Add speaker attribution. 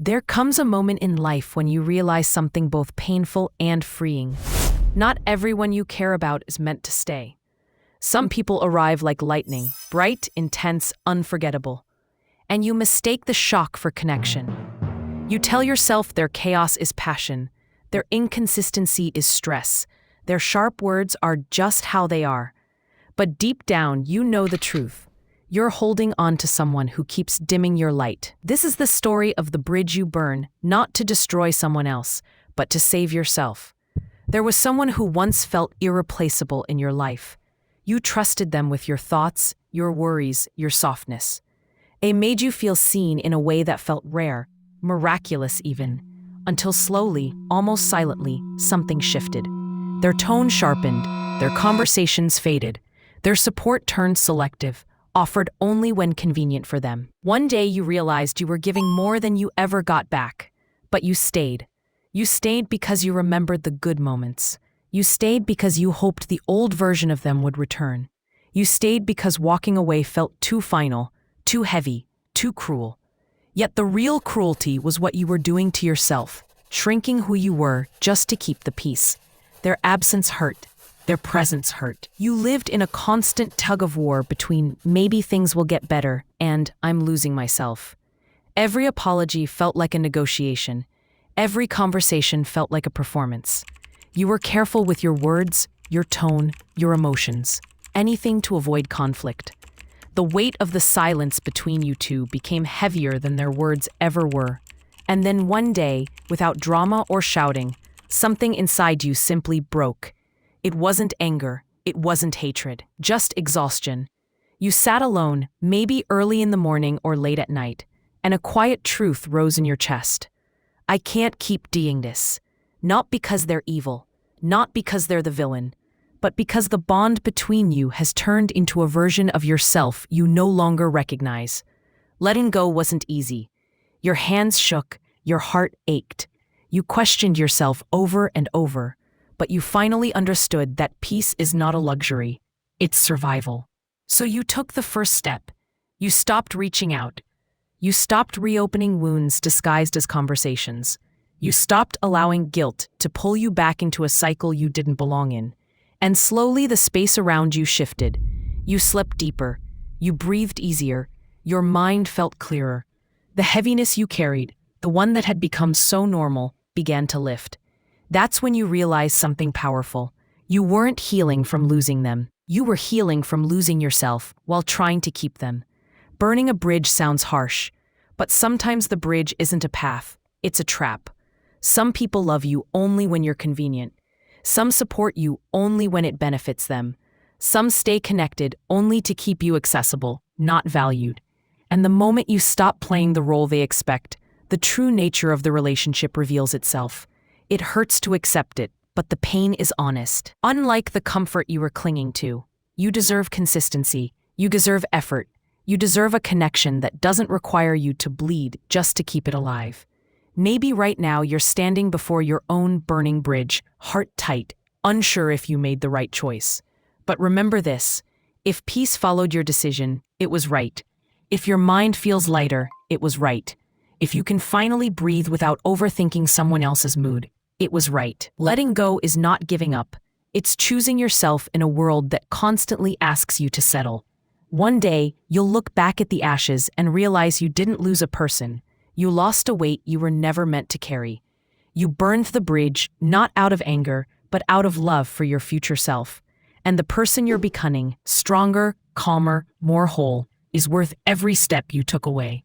Speaker 1: There comes a moment in life when you realize something both painful and freeing. Not everyone you care about is meant to stay. Some people arrive like lightning, bright, intense, unforgettable. And you mistake the shock for connection. You tell yourself their chaos is passion, their inconsistency is stress, their sharp words are just how they are. But deep down, you know the truth. You're holding on to someone who keeps dimming your light. This is the story of the bridge you burn, not to destroy someone else, but to save yourself. There was someone who once felt irreplaceable in your life. You trusted them with your thoughts, your worries, your softness. They made you feel seen in a way that felt rare, miraculous even, until slowly, almost silently, something shifted. Their tone sharpened, their conversations faded, their support turned selective, offered only when convenient for them. One day you realized you were giving more than you ever got back, but you stayed. You stayed because you remembered the good moments. You stayed because you hoped the old version of them would return. You stayed because walking away felt too final, too heavy, too cruel. Yet the real cruelty was what you were doing to yourself, shrinking who you were just to keep the peace. Their absence hurt. Their presence hurt. You lived in a constant tug-of-war between maybe things will get better and I'm losing myself. Every apology felt like a negotiation. Every conversation felt like a performance. You were careful with your words, your tone, your emotions. Anything to avoid conflict. The weight of the silence between you two became heavier than their words ever were. And then one day, without drama or shouting, something inside you simply broke. It wasn't anger, it wasn't hatred, just exhaustion. You sat alone, maybe early in the morning or late at night, and a quiet truth rose in your chest. I can't keep doing this. Not because they're evil, not because they're the villain, but because the bond between you has turned into a version of yourself you no longer recognize. Letting go wasn't easy. Your hands shook, your heart ached. You questioned yourself over and over. But you finally understood that peace is not a luxury, it's survival. So you took the first step. You stopped reaching out. You stopped reopening wounds disguised as conversations. You stopped allowing guilt to pull you back into a cycle you didn't belong in. And slowly the space around you shifted. You slept deeper. You breathed easier. Your mind felt clearer. The heaviness you carried, the one that had become so normal, began to lift. That's when you realized something powerful. You weren't healing from losing them. You were healing from losing yourself while trying to keep them. Burning a bridge sounds harsh, but sometimes the bridge isn't a path, it's a trap. Some people love you only when you're convenient. Some support you only when it benefits them. Some stay connected only to keep you accessible, not valued. And the moment you stop playing the role they expect, the true nature of the relationship reveals itself. It hurts to accept it, but the pain is honest. Unlike the comfort you were clinging to, you deserve consistency, you deserve effort, you deserve a connection that doesn't require you to bleed just to keep it alive. Maybe right now you're standing before your own burning bridge, heart tight, unsure if you made the right choice. But remember this, if peace followed your decision, it was right. If your mind feels lighter, it was right. If you can finally breathe without overthinking someone else's mood, it was right. Letting go is not giving up. It's choosing yourself in a world that constantly asks you to settle. One day, you'll look back at the ashes and realize you didn't lose a person. You lost a weight you were never meant to carry. You burned the bridge, not out of anger, but out of love for your future self. And the person you're becoming, stronger, calmer, more whole, is worth every step you took away.